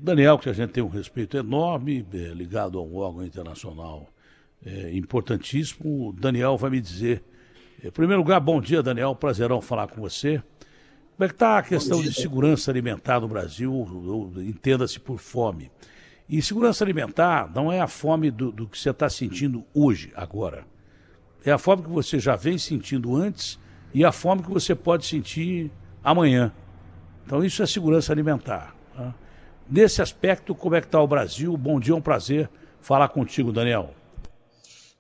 Daniel, que a gente tem um respeito enorme, ligado a um órgão internacional importantíssimo. O Daniel vai me dizer, em primeiro lugar, bom dia, Daniel, prazerão falar com você. Como é que está a Bom questão dia. de segurança alimentar no Brasil, entenda-se por fome? E segurança alimentar não é a fome do que você está sentindo hoje, agora. É a fome que você já vem sentindo antes e a fome que você pode sentir amanhã. Então isso é segurança alimentar. Tá? Nesse aspecto, como é que está o Brasil? Bom dia, é um prazer falar contigo, Daniel.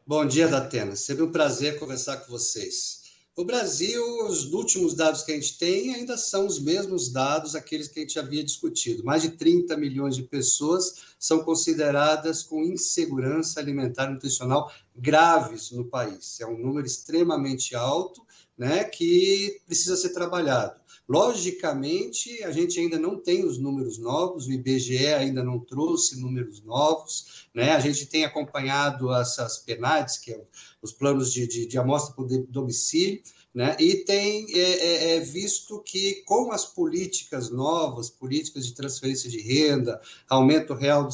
Bom dia, Datena. Sempre um prazer conversar com vocês. O Brasil, os últimos dados que a gente tem ainda são os mesmos dados, aqueles que a gente havia discutido. Mais de 30 milhões de pessoas são consideradas com insegurança alimentar e nutricional graves no país. É um número extremamente alto, né, que precisa ser trabalhado. Logicamente, a gente ainda não tem os números novos, o IBGE ainda não trouxe números novos, né? A gente tem acompanhado essas PNADs, que é os planos de amostra por domicílio, né? E tem visto que com as políticas novas, políticas de transferência de renda, aumento real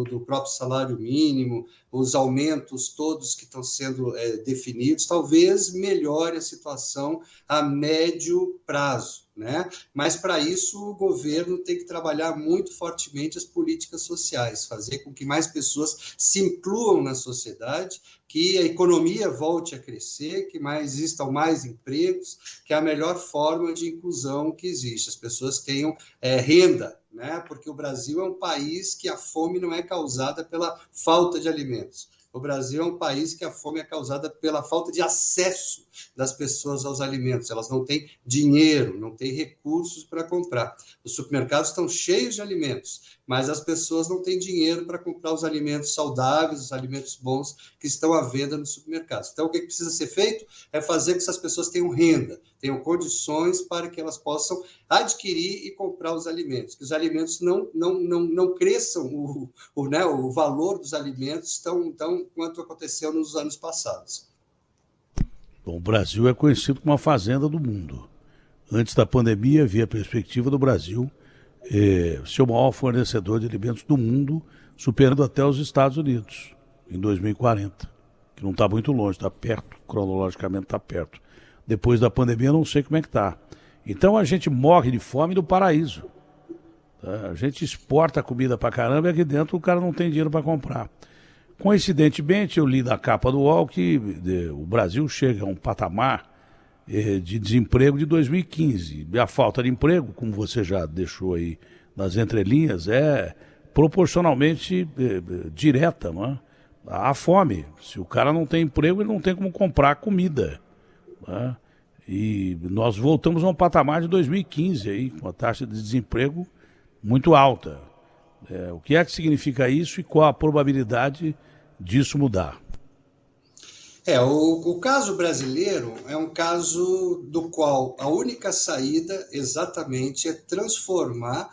do próprio salário mínimo, os aumentos todos que estão sendo definidos, talvez melhore a situação a médio prazo, né? Mas para isso o governo tem que trabalhar muito fortemente as políticas sociais, fazer com que mais pessoas se incluam na sociedade, que a economia volte a crescer, que existam mais empregos, que é a melhor forma de inclusão que existe. As pessoas tenham renda, né? Porque o Brasil é um país que a fome não é causada pela falta de alimentos. O Brasil é um país que a fome é causada pela falta de acesso das pessoas aos alimentos. Elas não têm dinheiro, não têm recursos para comprar. Os supermercados estão cheios de alimentos, mas as pessoas não têm dinheiro para comprar os alimentos saudáveis, os alimentos bons que estão à venda nos supermercados. Então, o que precisa ser feito é fazer com que essas pessoas tenham renda, tenham condições para que elas possam adquirir e comprar os alimentos, que os alimentos não cresçam, o valor dos alimentos tão quanto aconteceu nos anos passados. Bom, o Brasil é conhecido como a fazenda do mundo. Antes da pandemia, havia a perspectiva do Brasil ser o maior fornecedor de alimentos do mundo, superando até os Estados Unidos, em 2040, que não está muito longe, está perto, cronologicamente está perto. Depois da pandemia, eu não sei como é que está. Então a gente morre de fome no paraíso. Tá? A gente exporta comida pra caramba e aqui dentro o cara não tem dinheiro para comprar. Coincidentemente, eu li na capa do UOL que o Brasil chega a um patamar de desemprego de 2015. E a falta de emprego, como você já deixou aí nas entrelinhas, é proporcionalmente direta, não é? À fome. Se o cara não tem emprego, ele não tem como comprar comida. Né? E nós voltamos a um patamar de 2015, aí, com a taxa de desemprego muito alta. O que é que significa isso e qual a probabilidade disso mudar? O caso brasileiro é um caso do qual a única saída exatamente é transformar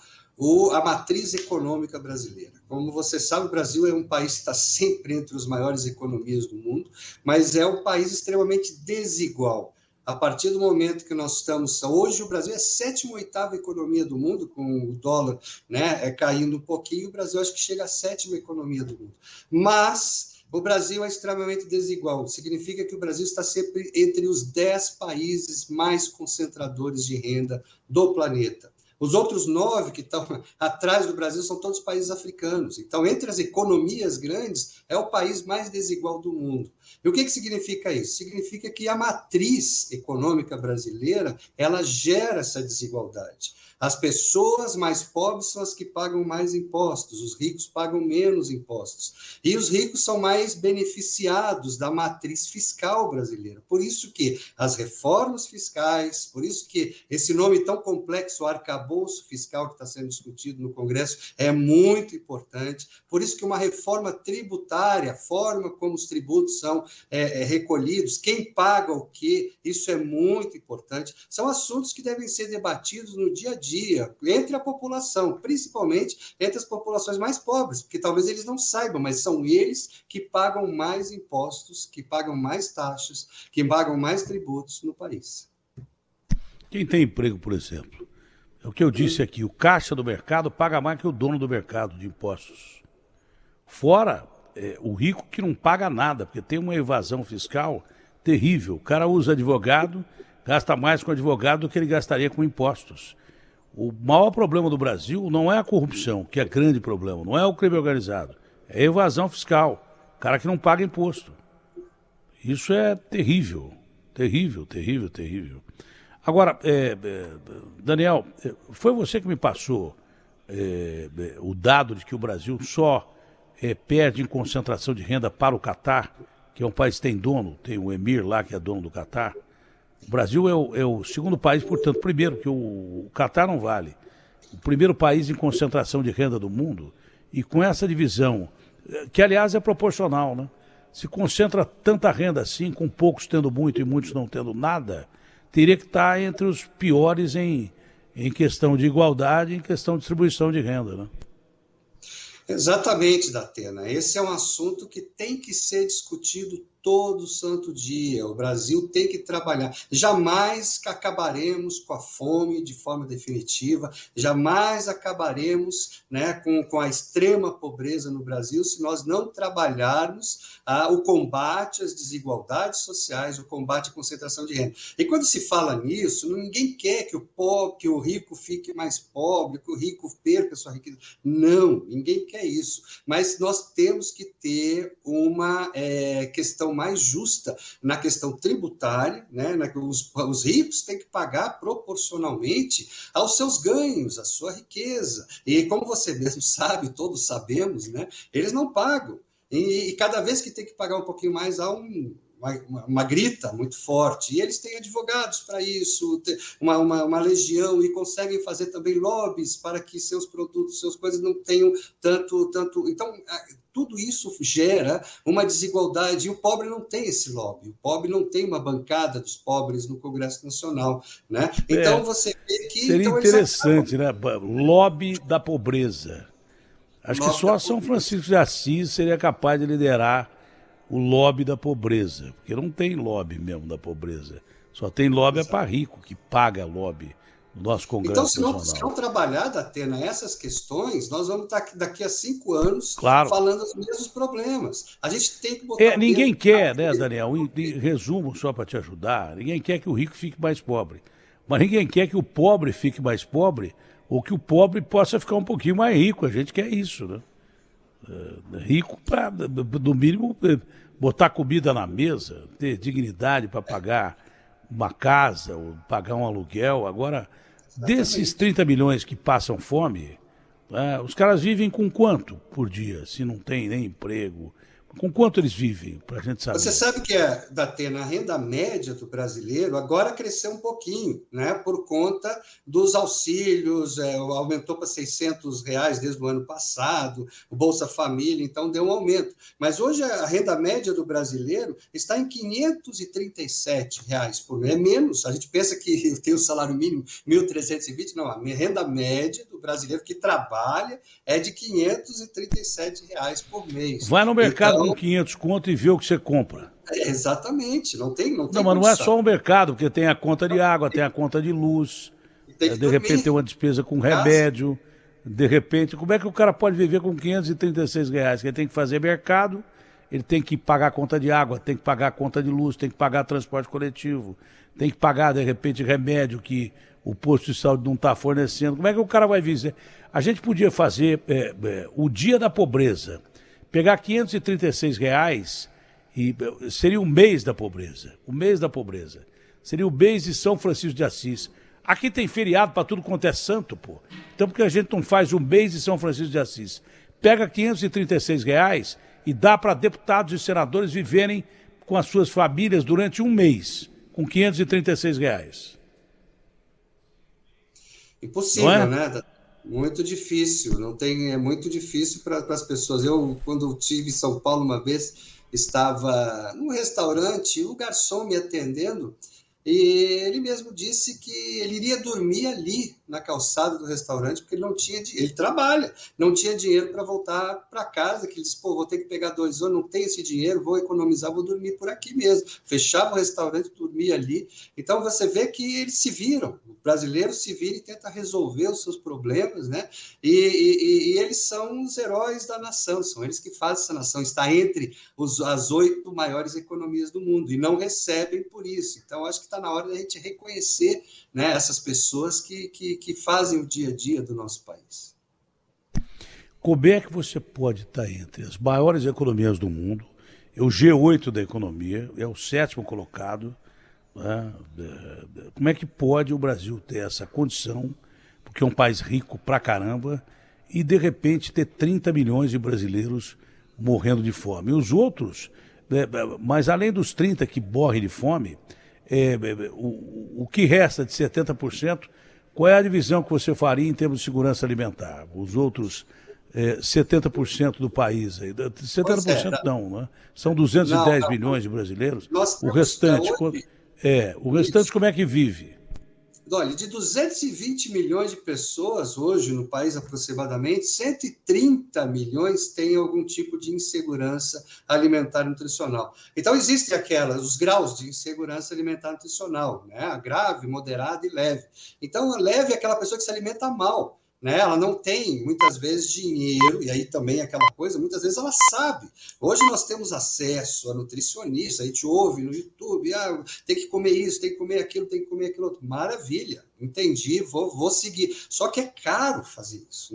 a matriz econômica brasileira. Como você sabe, o Brasil é um país que está sempre entre as maiores economias do mundo, mas é um país extremamente desigual. A partir do momento que nós estamos... Hoje o Brasil é a sétima ou oitava economia do mundo, com o dólar, né, caindo um pouquinho, o Brasil acho que chega à sétima economia do mundo. Mas o Brasil é extremamente desigual. Significa que o Brasil está sempre entre os 10 países mais concentradores de renda do planeta. Os outros 9 que estão atrás do Brasil são todos países africanos. Então, entre as economias grandes, é o país mais desigual do mundo. E o que significa isso? Significa que a matriz econômica brasileira, ela gera essa desigualdade. As pessoas mais pobres são as que pagam mais impostos, os ricos pagam menos impostos. E os ricos são mais beneficiados da matriz fiscal brasileira. Por isso que as reformas fiscais, por isso que esse nome tão complexo, arcabouço fiscal, que está sendo discutido no Congresso, é muito importante. Por isso que uma reforma tributária, a forma como os tributos são recolhidos, quem paga o quê, isso é muito importante. São assuntos que devem ser debatidos no dia a dia, entre a população, principalmente entre as populações mais pobres, porque talvez eles não saibam, mas são eles que pagam mais impostos, que pagam mais taxas, que pagam mais tributos no país. Quem tem emprego, por exemplo, É o que eu disse aqui, o caixa do mercado paga mais que o dono do mercado de impostos. Fora o rico que não paga nada, porque tem uma evasão fiscal terrível. O cara usa advogado, gasta mais com advogado do que ele gastaria com impostos. O maior problema do Brasil não é a corrupção, que é grande problema, não é o crime organizado, é a evasão fiscal, o cara que não paga imposto. Isso é terrível, terrível, terrível, terrível. Agora, Daniel, foi você que me passou o dado de que o Brasil só perde em concentração de renda para o Catar, que é um país que tem dono, tem o Emir lá que é dono do Catar. O Brasil é o segundo país, portanto, primeiro, que o Catar não vale. O primeiro país em concentração de renda do mundo, e com essa divisão, que aliás é proporcional, né? Se concentra tanta renda assim, com poucos tendo muito e muitos não tendo nada, teria que estar entre os piores em questão de igualdade, em questão de distribuição de renda, né? Exatamente, Datena. Esse é um assunto que tem que ser discutido todo santo dia. O Brasil tem que trabalhar. Jamais acabaremos com a fome de forma definitiva, jamais acabaremos, né, com a extrema pobreza no Brasil se nós não trabalharmos o combate às desigualdades sociais, o combate à concentração de renda. E quando se fala nisso, ninguém quer que o rico fique mais pobre, que o rico perca a sua riqueza. Não, ninguém quer isso. Mas nós temos que ter uma questão mais justa na questão tributária, né? Os ricos têm que pagar proporcionalmente aos seus ganhos, à sua riqueza. E como você mesmo sabe, todos sabemos, né? Eles não pagam. E cada vez que tem que pagar um pouquinho mais, há uma grita muito forte. E eles têm advogados para isso, uma legião, e conseguem fazer também lobbies para que seus produtos, suas coisas não tenham tanto... Então, tudo isso gera uma desigualdade, e o pobre não tem esse lobby, o pobre não tem uma bancada dos pobres no Congresso Nacional, né? Então, você vê que... Seria então, interessante, né? Lobby da pobreza. Acho que só São Francisco de Assis seria capaz de liderar o lobby da pobreza, porque não tem lobby mesmo da pobreza. Só tem lobby para rico, que paga lobby no nosso Congresso Nacional. Então, se não trabalhar, Datena, essas questões, nós vamos estar daqui a 5 anos claro, falando os mesmos problemas. A gente tem que botar... ninguém quer, né, Daniel, em resumo, só para te ajudar, ninguém quer que o rico fique mais pobre. Mas ninguém quer que o pobre fique mais pobre, ou que o pobre possa ficar um pouquinho mais rico. A gente quer isso, né? Rico para, no mínimo, botar comida na mesa, ter dignidade para pagar uma casa, ou pagar um aluguel. Agora, desses 30 milhões que passam fome, os caras vivem com quanto por dia, se não tem nem emprego? Com quanto eles vivem, para a gente saber? Você sabe que, Datena, a renda média do brasileiro agora cresceu um pouquinho, né, por conta dos auxílios, aumentou para R$600 desde o ano passado, o Bolsa Família, então deu um aumento. Mas hoje a renda média do brasileiro está em R$537 por mês, é menos. A gente pensa que tem o salário mínimo 1.320, não, a renda média do brasileiro que trabalha é de R$537 por mês. Vai no mercado com 500 conto e vê o que você compra. Exatamente, não tem Não, mas não é só o mercado, porque tem a conta de água, tem a conta de luz, de repente tem uma despesa com remédio, de repente, como é que o cara pode viver com R$536? Ele tem que fazer mercado, ele tem que pagar a conta de água, tem que pagar a conta de luz, tem que pagar transporte coletivo, tem que pagar, de repente, remédio que o posto de saúde não está fornecendo. Como é que o cara vai viver? A gente podia fazer o dia da pobreza, pegar R$536 e seria o mês da pobreza. O mês da pobreza. Seria o mês de São Francisco de Assis. Aqui tem feriado para tudo quanto é santo, pô. Então por que a gente não faz o mês de São Francisco de Assis? Pega R$536 e dá para deputados e senadores viverem com as suas famílias durante um mês, com R$536. Impossível, né? Muito difícil, não tem, é muito difícil para as pessoas. Eu, quando estive em São Paulo uma vez, estava num restaurante, o garçom me atendendo, E ele mesmo disse que ele iria dormir ali na calçada do restaurante, porque ele não tinha dinheiro. Ele trabalha, não tinha dinheiro para voltar para casa, que ele disse, pô, vou ter que pegar 2 ônibus, não tenho esse dinheiro, vou economizar, vou dormir por aqui mesmo. Fechava o restaurante, dormia ali. Então você vê que eles se viram, o brasileiro se vira e tenta resolver os seus problemas, né? E eles são os heróis da nação, são eles que fazem essa nação, está entre as 8 maiores economias do mundo, e não recebem por isso. Então, acho que está na hora da gente reconhecer, né, essas pessoas que fazem o dia a dia do nosso país. Como é que você pode estar entre as maiores economias do mundo, é o G8 da economia, é o 7º colocado, né? Como é que pode o Brasil ter essa condição, porque é um país rico pra caramba, e de repente ter 30 milhões de brasileiros morrendo de fome? E os outros, mas além dos 30 que morrem de fome, o que resta de 70%, qual é a divisão que você faria em termos de segurança alimentar? Os outros 70% do país, 70% não, né? São 210 milhões de brasileiros. O restante, como é que vive? Olha, de 220 milhões de pessoas hoje no país, aproximadamente, 130 milhões têm algum tipo de insegurança alimentar e nutricional. Então, existem os graus de insegurança alimentar e nutricional, né? Grave, moderada e leve. Então, a leve é aquela pessoa que se alimenta mal, né? Ela não tem, muitas vezes, dinheiro, e aí também aquela coisa, muitas vezes ela sabe. Hoje nós temos acesso a nutricionista, a gente ouve no YouTube, tem que comer isso, tem que comer aquilo, tem que comer aquilo outro. Maravilha, entendi, vou seguir. Só que é caro fazer isso.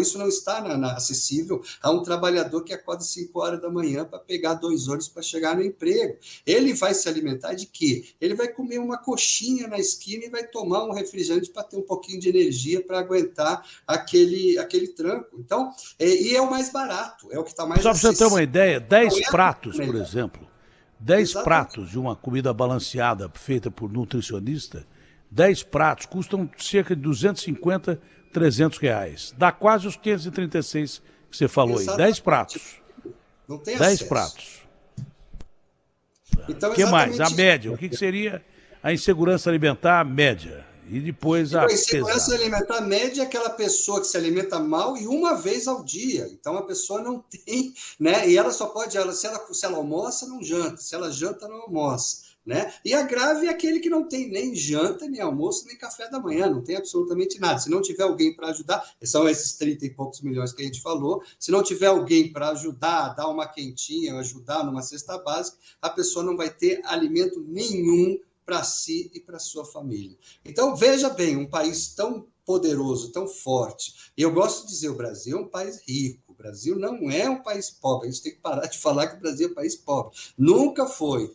Isso não está acessível a um trabalhador que acorda 5 horas da manhã para pegar 2 ônibus para chegar no emprego. Ele vai se alimentar de quê? Ele vai comer uma coxinha na esquina e vai tomar um refrigerante para ter um pouquinho de energia para aguentar aquele tranco. Então, e é o mais barato, é o que está mais acessível. Só para você ter uma ideia, 10 pratos, por melhor. exemplo, 10 pratos de uma comida balanceada feita por nutricionista, 10 pratos custam cerca de 250, 300 reais. Dá quase os 536 que você falou aí. 10 pratos. Não tem 10 acesso. pratos. Então, o que mais? A média. O que seria a insegurança alimentar média? E depois a insegurança alimentar média é aquela pessoa que se alimenta mal e uma vez ao dia. Então, a pessoa não tem, né? E ela só pode, se ela almoça, não janta. Se ela janta, não almoça. Né? E a grave é aquele que não tem nem janta, nem almoço, nem café da manhã, não tem absolutamente nada. Se não tiver alguém para ajudar, são esses 30 e poucos milhões que a gente falou, se não tiver alguém para ajudar, dar uma quentinha, ajudar numa cesta básica, a pessoa não vai ter alimento nenhum para si e para sua família. Então, veja bem, um país tão poderoso, tão forte, e eu gosto de dizer, o Brasil é um país rico, o Brasil não é um país pobre, a gente tem que parar de falar que o Brasil é um país pobre. Nunca foi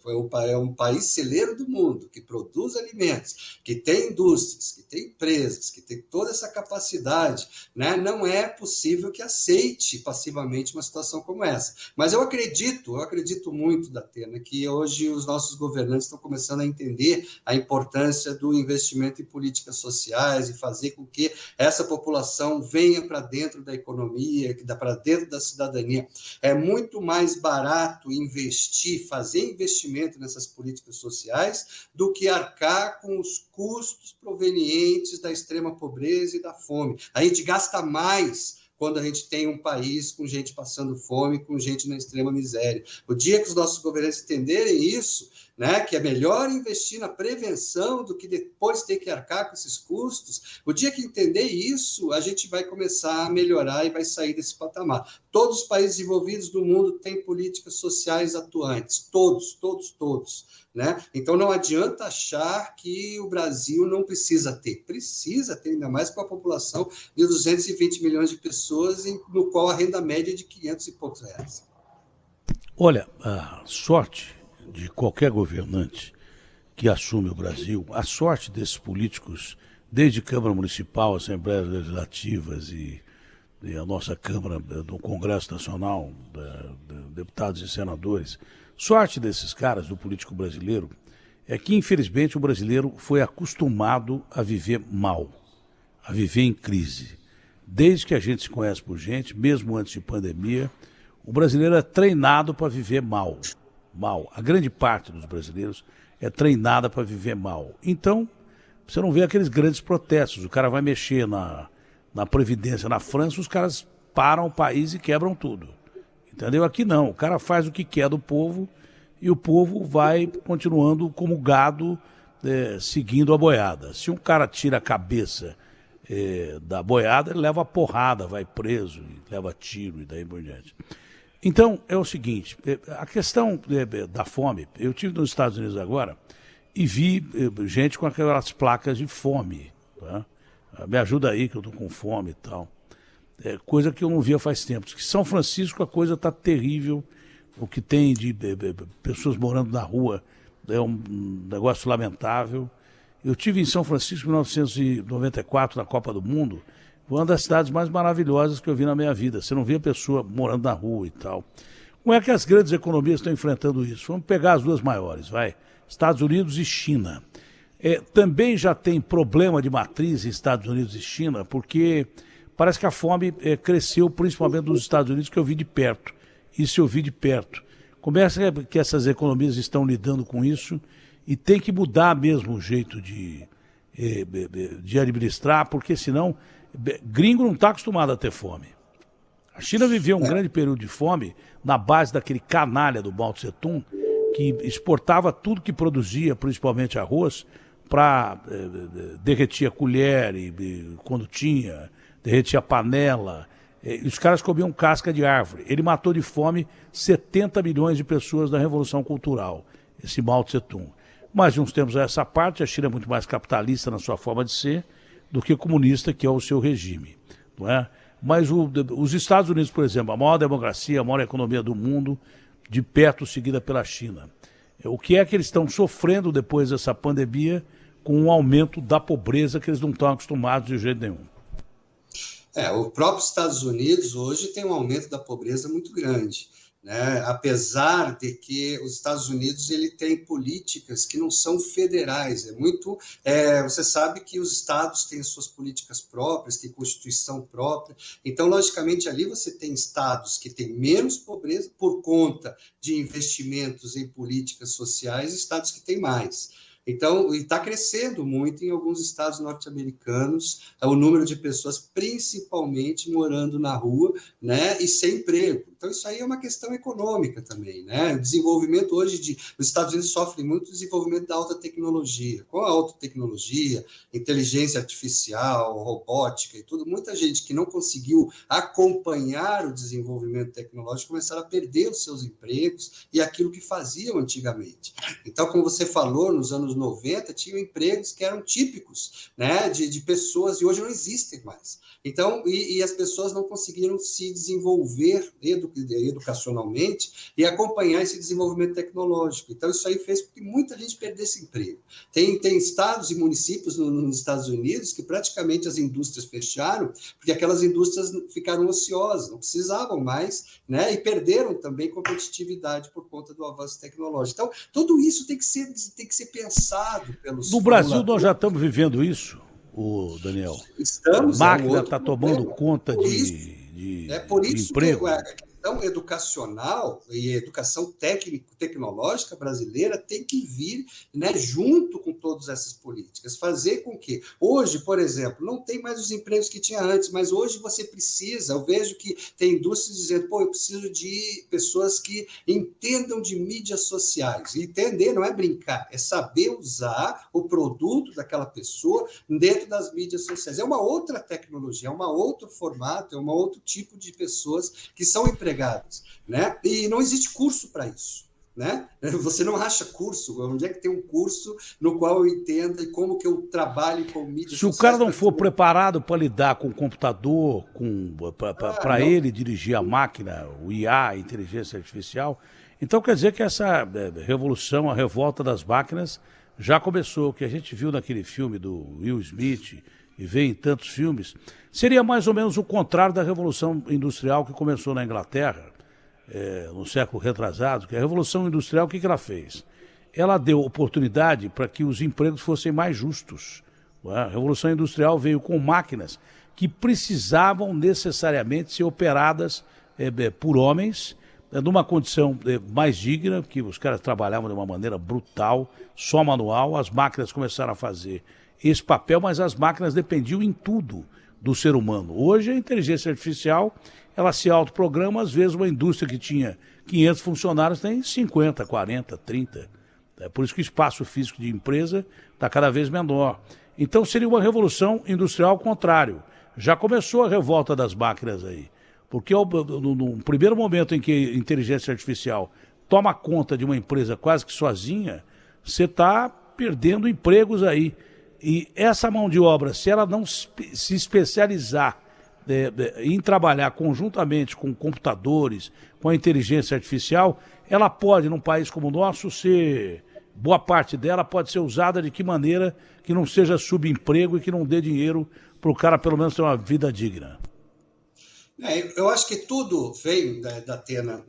um país celeiro do mundo, que produz alimentos, que tem indústrias, que tem empresas, que tem toda essa capacidade, né? Não é possível que aceite passivamente uma situação como essa. Mas eu acredito muito, Datena, que hoje os nossos governantes estão começando a entender a importância do investimento em políticas sociais e fazer com que essa população venha para dentro da economia, para dentro da cidadania. É muito mais barato fazer investimento nessas políticas sociais do que arcar com os custos provenientes da extrema pobreza e da fome. A gente gasta mais quando a gente tem um país com gente passando fome, com gente na extrema miséria. O dia que os nossos governantes entenderem isso, né, que é melhor investir na prevenção do que depois ter que arcar com esses custos, o dia que entender isso, a gente vai começar a melhorar e vai sair desse patamar. Todos os países desenvolvidos do mundo têm políticas sociais atuantes, todos. Né? Então, não adianta achar que o Brasil não precisa ter, ainda mais com a população de 220 milhões de pessoas, no qual a renda média é de 500 e poucos reais. Olha, a sorte de qualquer governante que assume o Brasil, a sorte desses políticos, desde Câmara Municipal, Assembleias Legislativas e a nossa Câmara do Congresso Nacional, deputados e senadores, sorte desses caras, do político brasileiro, é que, infelizmente, o brasileiro foi acostumado a viver mal, a viver em crise. Desde que a gente se conhece por gente, mesmo antes de pandemia, o brasileiro é treinado para viver mal. A grande parte dos brasileiros é treinada para viver mal. Então, você não vê aqueles grandes protestos. O cara vai mexer na Previdência na França, os caras param o país e quebram tudo. Entendeu? Aqui não. O cara faz o que quer do povo e o povo vai continuando como gado, seguindo a boiada. Se um cara tira a cabeça da boiada, ele leva a porrada, vai preso, leva tiro e daí por diante. Então, é o seguinte, a questão da fome, eu estive nos Estados Unidos agora e vi gente com aquelas placas de fome, tá? Me ajuda aí que eu estou com fome e tal. Coisa que eu não via faz tempo. Em São Francisco a coisa está terrível, o que tem de pessoas morando na rua é um negócio lamentável. Eu estive em São Francisco em 1994, na Copa do Mundo, uma das cidades mais maravilhosas que eu vi na minha vida. Você não via pessoa morando na rua e tal. Como é que as grandes economias estão enfrentando isso? Vamos pegar as duas maiores, vai. Estados Unidos e China. Também já tem problema de matriz em Estados Unidos e China, porque parece que a fome cresceu principalmente nos Estados Unidos, que eu vi de perto. Isso eu vi de perto. Como é que essas economias estão lidando com isso? E tem que mudar mesmo o jeito de administrar, porque senão gringo não está acostumado a ter fome. A China viveu um grande período de fome na base daquele canalha do Mao Tse Tung, que exportava tudo que produzia, principalmente arroz, para derretir a colher, quando tinha, derretia a panela. E os caras comiam casca de árvore. Ele matou de fome 70 milhões de pessoas da Revolução Cultural, esse Mao Tse Tung. Mas de uns tempos a essa parte, a China é muito mais capitalista na sua forma de ser do que comunista, que é o seu regime, não é? Mas os Estados Unidos, por exemplo, a maior democracia, a maior economia do mundo, de perto seguida pela China. O que é que eles estão sofrendo depois dessa pandemia com um aumento da pobreza que eles não estão acostumados de jeito nenhum? O próprio Estados Unidos hoje tem um aumento da pobreza muito grande, né? Apesar de que os Estados Unidos ele tem políticas que não são federais, você sabe que os estados têm suas políticas próprias, têm constituição própria, então logicamente ali você tem estados que têm menos pobreza por conta de investimentos em políticas sociais e estados que têm mais. Então, está crescendo muito em alguns estados norte-americanos o número de pessoas, principalmente morando na rua, né, e sem emprego. Então, isso aí é uma questão econômica também, né? O desenvolvimento hoje os Estados Unidos sofrem muito o desenvolvimento da alta tecnologia. Com a alta tecnologia, inteligência artificial, robótica e tudo, muita gente que não conseguiu acompanhar o desenvolvimento tecnológico começaram a perder os seus empregos e aquilo que faziam antigamente. Então, como você falou, nos anos 90, tinham empregos que eram típicos, né, de pessoas, e hoje não existem mais. Então, e as pessoas não conseguiram se desenvolver educacionalmente e acompanhar esse desenvolvimento tecnológico. Então, isso aí fez com que muita gente perdesse emprego. Tem estados e municípios nos Estados Unidos que praticamente as indústrias fecharam, porque aquelas indústrias ficaram ociosas, não precisavam mais, né, e perderam também competitividade por conta do avanço tecnológico. Então, tudo isso tem que ser pensado pelos... No Brasil, nós já estamos vivendo isso, Daniel. Estamos. A máquina está tomando conta de por isso emprego. Que a questão educacional e educação tecnológica brasileira tem que vir, né, junto com todas essas políticas, fazer com que hoje, por exemplo, não tem mais os empregos que tinha antes, mas hoje você precisa, eu vejo que tem indústrias dizendo, eu preciso de pessoas que entendam de mídias sociais. Entender não é brincar, é saber usar o produto daquela pessoa dentro das mídias sociais. É uma outra tecnologia, é um outro formato, é um outro tipo de pessoas que são empregadas, né? E não existe curso para isso, né? Você não acha curso. Onde é que tem um curso no qual eu entenda e como que eu trabalho com mídias sociais? Se o cara não for preparado para lidar com o computador, para ele dirigir a máquina, o IA, a inteligência artificial, então quer dizer que essa revolução, a revolta das máquinas já começou. O que a gente viu naquele filme do Will Smith e vê em tantos filmes, seria mais ou menos o contrário da Revolução Industrial que começou na Inglaterra, no século retrasado, que a Revolução Industrial, o que ela fez? Ela deu oportunidade para que os empregos fossem mais justos. A Revolução Industrial veio com máquinas que precisavam necessariamente ser operadas por homens, numa condição mais digna, que os caras trabalhavam de uma maneira brutal, só manual, as máquinas começaram a fazer esse papel, mas as máquinas dependiam em tudo do ser humano. Hoje a inteligência artificial, ela se autoprograma, às vezes uma indústria que tinha 500 funcionários tem 50, 40, 30. É por isso que o espaço físico de empresa está cada vez menor. Então seria uma revolução industrial ao contrário. Já começou a revolta das máquinas aí. Porque no primeiro momento em que a inteligência artificial toma conta de uma empresa quase que sozinha, você está perdendo empregos aí. E essa mão de obra, se ela não se especializar em trabalhar conjuntamente com computadores, com a inteligência artificial, ela pode, num país como o nosso, boa parte dela pode ser usada de que maneira que não seja subemprego e que não dê dinheiro para o cara pelo menos ter uma vida digna. Eu acho que tudo vem da Atena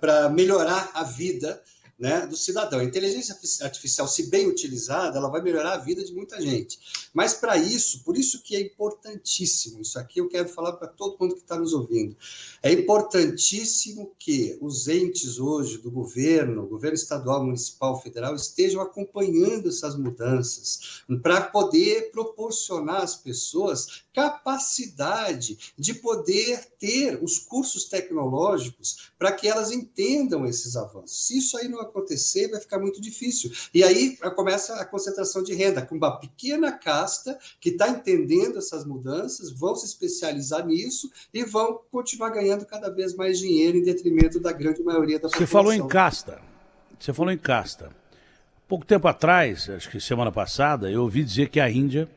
para melhorar a vida, né, do cidadão. A inteligência artificial, se bem utilizada, ela vai melhorar a vida de muita gente. Mas para isso, por isso que é importantíssimo, isso aqui eu quero falar para todo mundo que está nos ouvindo, é importantíssimo que os entes hoje do governo estadual, municipal, federal, estejam acompanhando essas mudanças para poder proporcionar às pessoas capacidade de poder ter os cursos tecnológicos para que elas entendam esses avanços. Se isso aí não acontecer, vai ficar muito difícil. E aí começa a concentração de renda, com uma pequena casta que está entendendo essas mudanças, vão se especializar nisso e vão continuar ganhando cada vez mais dinheiro em detrimento da grande maioria da população. Você falou em casta. Pouco tempo atrás, acho que semana passada, eu ouvi dizer que a Índia,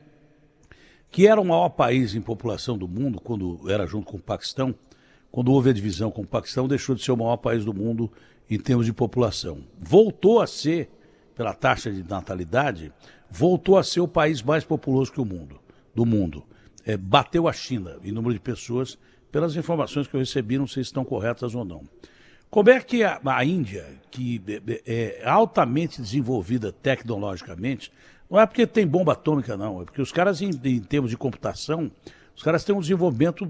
que era o maior país em população do mundo, quando era junto com o Paquistão, quando houve a divisão com o Paquistão, deixou de ser o maior país do mundo em termos de população. Voltou a ser, pela taxa de natalidade, voltou a ser o país mais populoso do mundo. Bateu a China em número de pessoas, pelas informações que eu recebi, não sei se estão corretas ou não. Como é que a Índia, que é altamente desenvolvida tecnologicamente, não é porque tem bomba atômica, não, é porque os caras, em termos de computação, os caras têm um desenvolvimento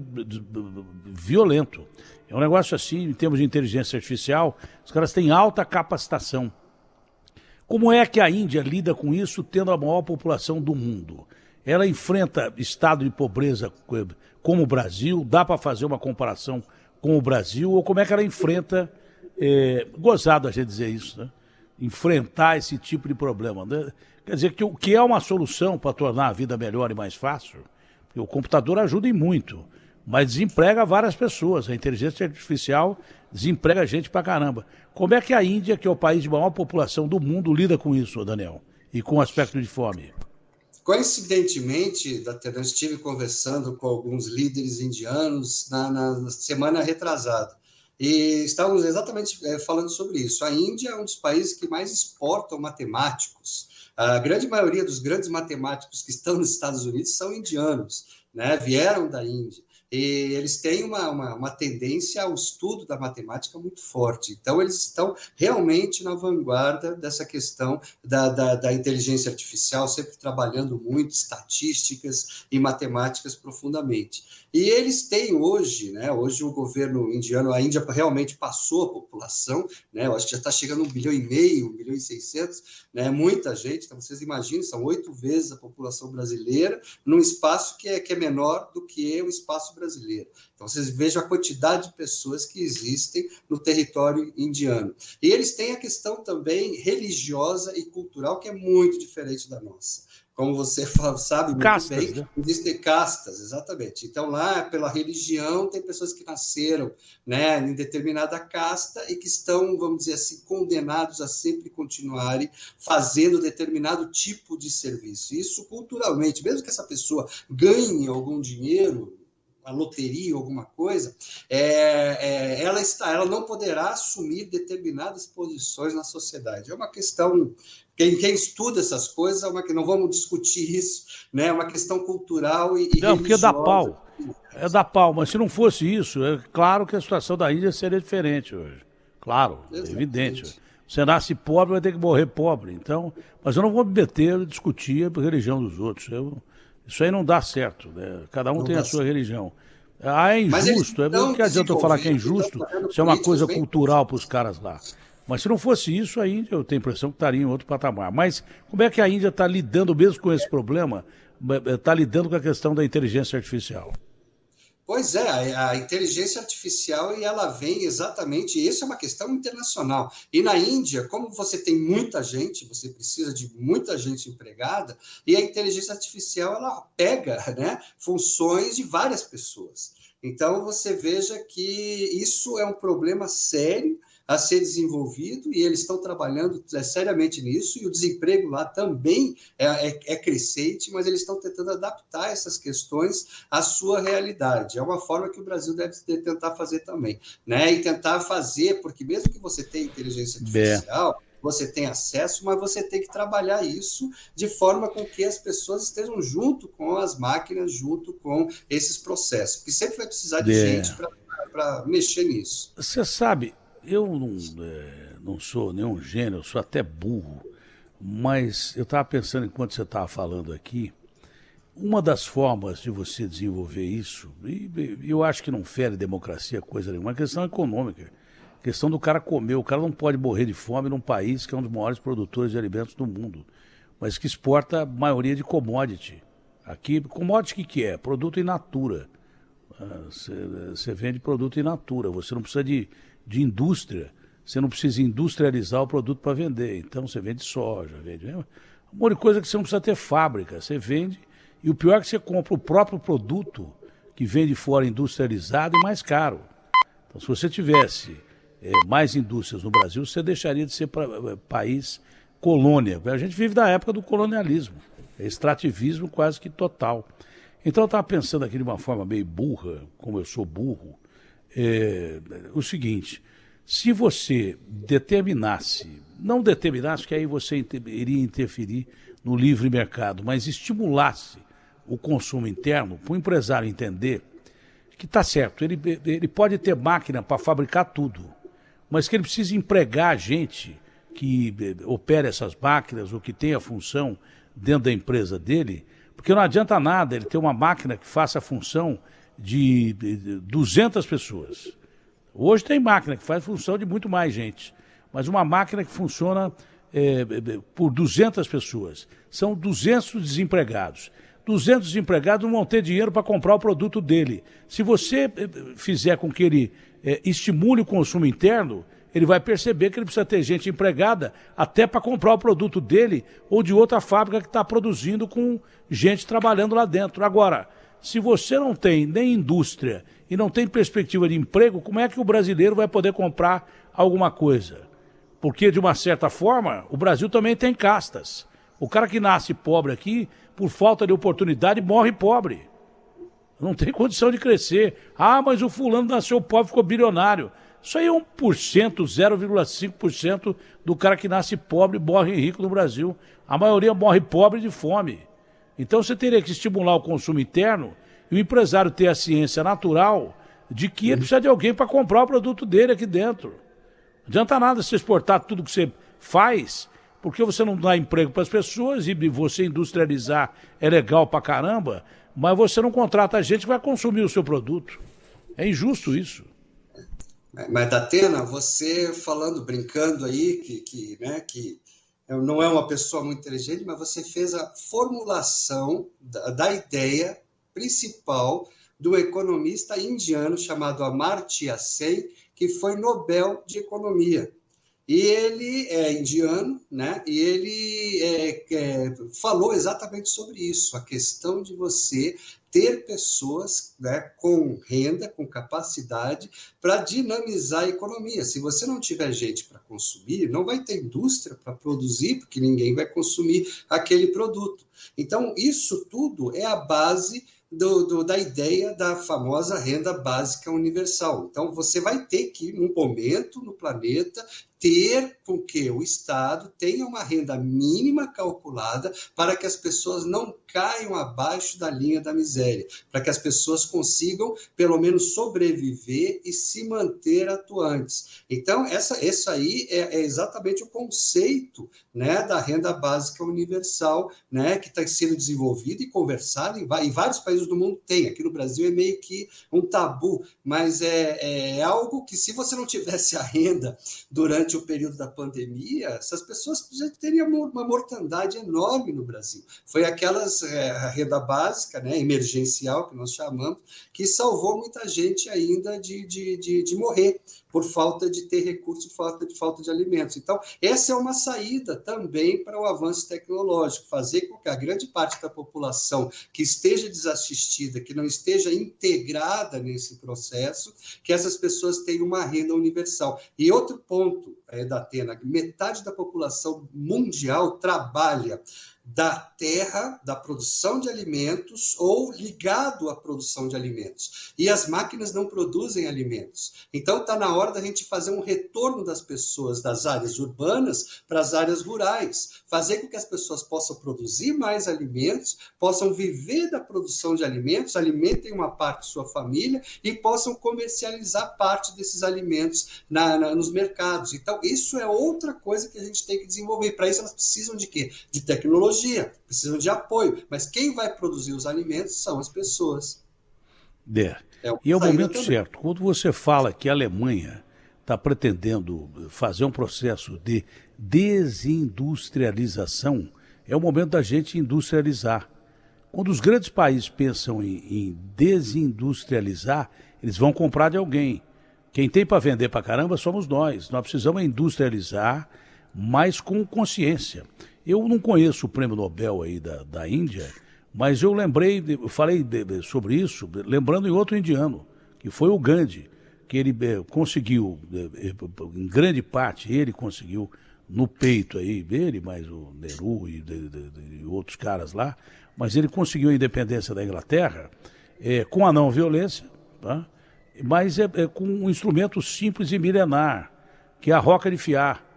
violento. É um negócio assim, em termos de inteligência artificial, os caras têm alta capacitação. Como é que a Índia lida com isso, tendo a maior população do mundo? Ela enfrenta estado de pobreza como o Brasil? Dá para fazer uma comparação com o Brasil? Ou como é que ela enfrenta, gozado a gente dizer isso, né? Enfrentar esse tipo de problema, né? Quer dizer, que o que é uma solução para tornar a vida melhor e mais fácil, porque o computador ajuda em muito, mas desemprega várias pessoas. A inteligência artificial desemprega gente pra caramba. Como é que a Índia, que é o país de maior população do mundo, lida com isso, Daniel? E com o aspecto de fome? Coincidentemente, eu estive conversando com alguns líderes indianos na semana retrasada. E estávamos exatamente falando sobre isso. A Índia é um dos países que mais exportam matemáticos. A grande maioria dos grandes matemáticos que estão nos Estados Unidos são indianos, né? Vieram da Índia. E eles têm uma tendência ao estudo da matemática muito forte. Então, eles estão realmente na vanguarda dessa questão da inteligência artificial, sempre trabalhando muito estatísticas e matemáticas profundamente. E eles têm hoje, né? Hoje o governo indiano, a Índia realmente passou a população, né? Eu acho que já está chegando a 1,5 bilhão, 1,6 bilhão, né? Muita gente, então vocês imaginem, são 8 vezes a população brasileira, num espaço que é menor do que o espaço brasileiro. Então, vocês vejam a quantidade de pessoas que existem no território indiano. E eles têm a questão também religiosa e cultural, que é muito diferente da nossa. Como você sabe muito castas, bem, né? existem castas, exatamente. Então, lá, pela religião, tem pessoas que nasceram, né, em determinada casta e que estão, vamos dizer assim, condenados a sempre continuarem fazendo determinado tipo de serviço. Isso culturalmente, mesmo que essa pessoa ganhe algum dinheiro, a loteria, alguma coisa, ela não poderá assumir determinadas posições na sociedade. É uma questão, quem estuda essas coisas, não vamos discutir isso, né? É uma questão cultural e não, religiosa. Porque dá pau, mas se não fosse isso, é claro que a situação da Índia seria diferente hoje. Claro, é evidente. Você nasce pobre, vai ter que morrer pobre. Então, mas eu não vou me meter a discutir a religião dos outros. Isso aí não dá certo, né? Cada um tem a sua religião. Ah, é Mas eles injusto. É estão que adianta eu falar que é desenvolvendo, estão injusto fazendo se é uma políticas coisa bem cultural para os interessantes. caras lá. Mas se não fosse isso, a Índia, eu tenho a impressão que estaria em outro patamar. Mas como é que a Índia está lidando mesmo com esse problema? Está lidando com a questão da inteligência artificial. Pois é, a inteligência artificial e ela vem exatamente, isso é uma questão internacional. E na Índia, como você tem muita gente, você precisa de muita gente empregada, e a inteligência artificial ela pega, né, funções de várias pessoas. Então você veja que isso é um problema sério a ser desenvolvido e eles estão trabalhando seriamente nisso, e o desemprego lá também é crescente, mas eles estão tentando adaptar essas questões à sua realidade. É uma forma que o Brasil deve tentar fazer também, né? E tentar fazer, porque mesmo que você tenha inteligência É, artificial, você tem acesso, mas você tem que trabalhar isso de forma com que as pessoas estejam junto com as máquinas, junto com esses processos, porque sempre vai precisar de gente é. para mexer nisso. Você sabe, eu não sou nenhum gênio, eu sou até burro, mas eu estava pensando enquanto você estava falando aqui, uma das formas de você desenvolver isso, e eu acho que não fere democracia coisa nenhuma, é uma questão econômica. A questão do cara comer. O cara não pode morrer de fome num país que é um dos maiores produtores de alimentos do mundo, mas que exporta a maioria de commodity. Aqui, commodity o que é? Produto in natura. Você vende produto in natura, você não precisa de indústria, você não precisa industrializar o produto para vender. Então você vende soja, vende um monte de coisa que você não precisa ter fábrica, você vende, e o pior é que você compra o próprio produto que vem de fora industrializado e mais caro. Então se você tivesse mais indústrias no Brasil, você deixaria de ser país colônia. A gente vive da época do colonialismo, é extrativismo quase que total. Então eu estava pensando aqui de uma forma meio burra, como eu sou burro, o seguinte: se você não determinasse, que aí você iria interferir no livre mercado, mas estimulasse o consumo interno, para o empresário entender que está certo, ele pode ter máquina para fabricar tudo, mas que ele precisa empregar gente que opere essas máquinas ou que tenha função dentro da empresa dele, porque não adianta nada ele ter uma máquina que faça a função de 200 pessoas. Hoje tem máquina que faz função de muito mais gente, mas uma máquina que funciona por 200 pessoas. São 200 desempregados. 200 desempregados não vão ter dinheiro para comprar o produto dele. Se você fizer com que ele estimule o consumo interno, ele vai perceber que ele precisa ter gente empregada até para comprar o produto dele ou de outra fábrica que está produzindo com gente trabalhando lá dentro. Agora, se você não tem nem indústria e não tem perspectiva de emprego, como é que o brasileiro vai poder comprar alguma coisa? Porque, de uma certa forma, o Brasil também tem castas. O cara que nasce pobre aqui, por falta de oportunidade, morre pobre. Não tem condição de crescer. Ah, mas o fulano nasceu pobre, ficou bilionário. Isso aí é 1%, 0,5% do cara que nasce pobre morre rico no Brasil. A maioria morre pobre de fome. Então você teria que estimular o consumo interno e o empresário ter a ciência natural de que ele precisa de alguém para comprar o produto dele aqui dentro. Não adianta nada você exportar tudo que você faz, porque você não dá emprego para as pessoas e você industrializar é legal pra caramba, mas você não contrata gente que vai consumir o seu produto. É injusto isso. Mas, Datena, você falando, brincando aí, que não é uma pessoa muito inteligente, mas você fez a formulação da ideia principal do economista indiano chamado Amartya Sen, que foi Nobel de Economia. E ele é indiano, né? E ele falou exatamente sobre isso, a questão de você ter pessoas, né, com renda, com capacidade para dinamizar a economia. Se você não tiver gente para consumir, não vai ter indústria para produzir, porque ninguém vai consumir aquele produto. Então, isso tudo é a base da ideia da famosa renda básica universal. Então, você vai ter que, num momento no planeta, ter com que o Estado tenha uma renda mínima calculada para que as pessoas não caiam abaixo da linha da miséria, para que as pessoas consigam, pelo menos, sobreviver e se manter atuantes. Então, essa aí é exatamente o conceito, né, da renda básica universal, né, que está sendo desenvolvido e conversado em vários países do mundo tem. Aqui no Brasil é meio que um tabu, mas é algo que, se você não tivesse a renda durante o período da pandemia, essas pessoas já teriam uma mortandade enorme no Brasil. Foi a renda básica, né, emergencial, que nós chamamos, que salvou muita gente ainda de morrer por falta de ter recurso, falta de alimentos. Então, essa é uma saída também para o avanço tecnológico, fazer com que a grande parte da população que esteja desassistida, que não esteja integrada nesse processo, que essas pessoas tenham uma renda universal. E outro ponto, Datena, metade da população mundial trabalha da terra, da produção de alimentos ou ligado à produção de alimentos. E as máquinas não produzem alimentos. Então, está na hora da gente fazer um retorno das pessoas das áreas urbanas para as áreas rurais, fazer com que as pessoas possam produzir mais alimentos, possam viver da produção de alimentos, alimentem uma parte de sua família e possam comercializar parte desses alimentos nos mercados. Então, isso é outra coisa que a gente tem que desenvolver. Para isso, elas precisam de quê? De tecnologia. Precisam de apoio, mas quem vai produzir os alimentos são as pessoas. E é o momento certo. Quando você fala que a Alemanha está pretendendo fazer um processo de desindustrialização, é o momento da gente industrializar. Quando os grandes países pensam em desindustrializar, eles vão comprar de alguém. Quem tem para vender para caramba somos nós. Nós precisamos industrializar, mas com consciência. Eu não conheço o prêmio Nobel aí da Índia, mas eu falei sobre isso, lembrando em outro indiano, que foi o Gandhi, que ele conseguiu, em grande parte, ele conseguiu no peito aí, ele, mais o Nehru e outros caras lá, mas ele conseguiu a independência da Inglaterra com a não violência, tá? Mas com um instrumento simples e milenar, que é a roca de fiar.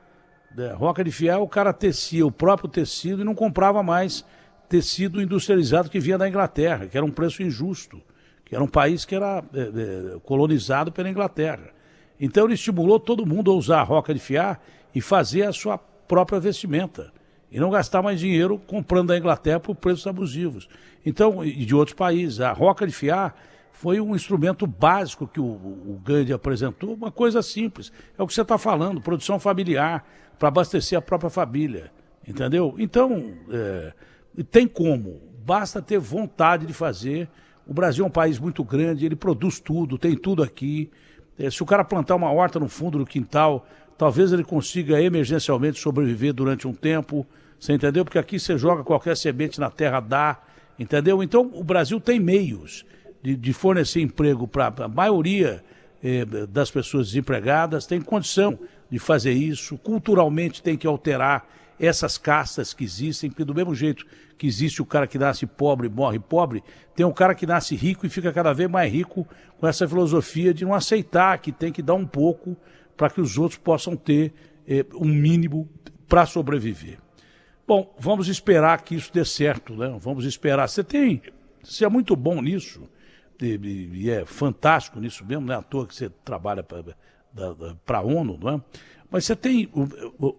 Roca de fiar, o cara tecia o próprio tecido e não comprava mais tecido industrializado que vinha da Inglaterra, que era um preço injusto, que era um país que era colonizado pela Inglaterra. Então ele estimulou todo mundo a usar a roca de fiar e fazer a sua própria vestimenta, e não gastar mais dinheiro comprando da Inglaterra por preços abusivos. Então, e de outros países, a roca de fiar foi um instrumento básico que o Gandhi apresentou, uma coisa simples. É o que você está falando, produção familiar, para abastecer a própria família, entendeu? Então, tem como, basta ter vontade de fazer. O Brasil é um país muito grande, ele produz tudo, tem tudo aqui. Se o cara plantar uma horta no fundo do quintal, talvez ele consiga emergencialmente sobreviver durante um tempo, você entendeu? Porque aqui você joga qualquer semente na terra, dá, entendeu? Então, o Brasil tem meios de fornecer emprego para a maioria das pessoas desempregadas, tem condição de fazer isso, culturalmente tem que alterar essas castas que existem, porque do mesmo jeito que existe o cara que nasce pobre e morre pobre, tem um cara que nasce rico e fica cada vez mais rico com essa filosofia de não aceitar que tem que dar um pouco para que os outros possam ter um mínimo para sobreviver. Bom, vamos esperar que isso dê certo, né? Vamos esperar. Você é muito bom nisso, e é fantástico nisso mesmo, não é à toa que você trabalha para a ONU, não é? Mas você tem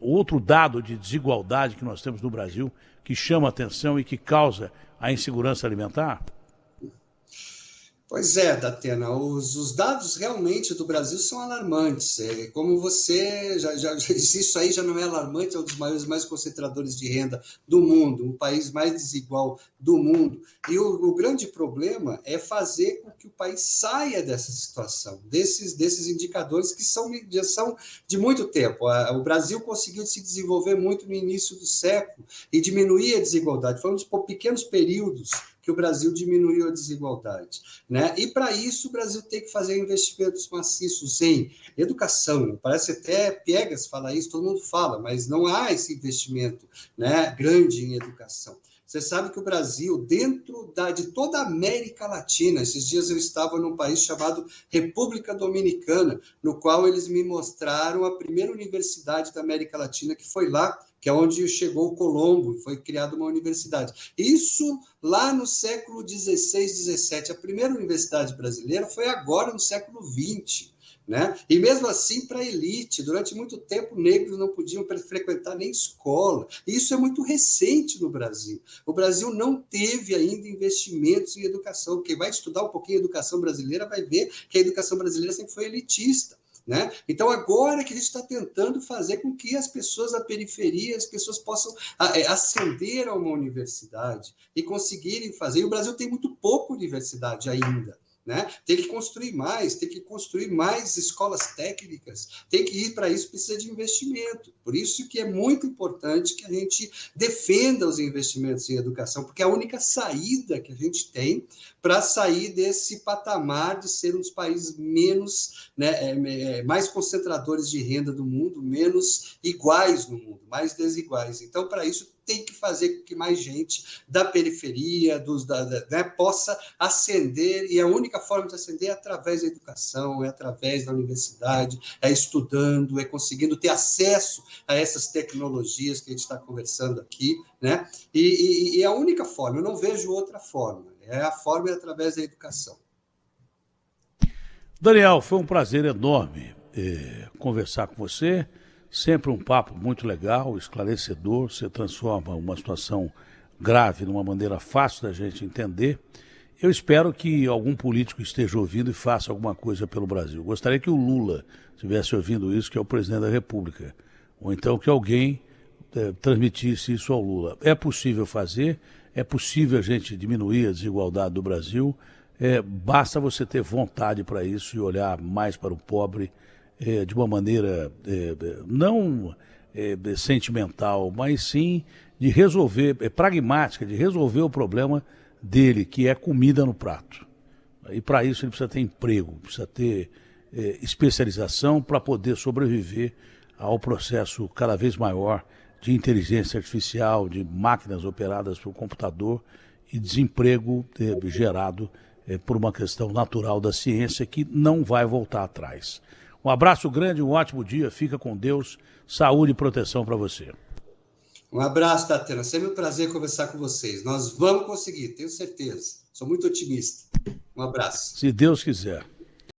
outro dado de desigualdade que nós temos no Brasil que chama a atenção e que causa a insegurança alimentar? Pois é, Datena, os dados realmente do Brasil são alarmantes. Como você, isso aí já não é alarmante, é um dos maiores, mais concentradores de renda do mundo, um país mais desigual do mundo. E o grande problema é fazer com que o país saia dessa situação, desses indicadores que já são de muito tempo. O Brasil conseguiu se desenvolver muito no início do século e diminuir a desigualdade. Foi um dos pequenos períodos que o Brasil diminuiu a desigualdade, né? E para isso o Brasil tem que fazer investimentos maciços em educação. Parece até piegas falar isso, todo mundo fala, mas não há esse investimento, né, grande em educação. Você sabe que o Brasil, dentro de toda a América Latina, esses dias eu estava num país chamado República Dominicana, no qual eles me mostraram a primeira universidade da América Latina, que foi lá, que é onde chegou o Colombo, foi criada uma universidade. Isso lá no século XVI, XVII. A primeira universidade brasileira foi agora, no século XX. Né? E mesmo assim, para a elite, durante muito tempo, negros não podiam frequentar nem escola. Isso é muito recente no Brasil. O Brasil não teve ainda investimentos em educação. Quem vai estudar um pouquinho a educação brasileira vai ver que a educação brasileira sempre foi elitista. Né? Então, agora que a gente está tentando fazer com que as pessoas da periferia, as pessoas possam ascender a uma universidade e conseguirem fazer. E o Brasil tem muito pouca universidade ainda. Né? Tem que construir mais escolas técnicas, tem que ir para isso, precisa de investimento. Por isso que é muito importante que a gente defenda os investimentos em educação, porque é a única saída que a gente tem para sair desse patamar de ser um dos países menos, né, mais concentradores de renda do mundo, menos iguais no mundo, mais desiguais. Então, para isso, tem que fazer com que mais gente da periferia, né, possa ascender, e a única forma de ascender é através da educação, é através da universidade, é estudando, é conseguindo ter acesso a essas tecnologias que a gente está conversando aqui, né? E é a única forma, eu não vejo outra forma, a forma é através da educação. Daniel, foi um prazer enorme conversar com você. Sempre um papo muito legal, esclarecedor. Você transforma uma situação grave numa maneira fácil da gente entender. Eu espero que algum político esteja ouvindo e faça alguma coisa pelo Brasil. Gostaria que o Lula estivesse ouvindo isso, que é o presidente da República. Ou então que alguém transmitisse isso ao Lula. É possível fazer, é possível a gente diminuir a desigualdade do Brasil. Basta você ter vontade para isso e olhar mais para o pobre, de uma maneira não sentimental, mas sim de resolver, pragmática, de resolver o problema dele, que é comida no prato. E para isso ele precisa ter emprego, precisa ter especialização para poder sobreviver ao processo cada vez maior de inteligência artificial, de máquinas operadas pelo computador e desemprego gerado por uma questão natural da ciência que não vai voltar atrás. Um abraço grande, um ótimo dia, fica com Deus, saúde e proteção para você. Um abraço, Datena, sempre um prazer conversar com vocês. Nós vamos conseguir, tenho certeza, sou muito otimista. Um abraço. Se Deus quiser.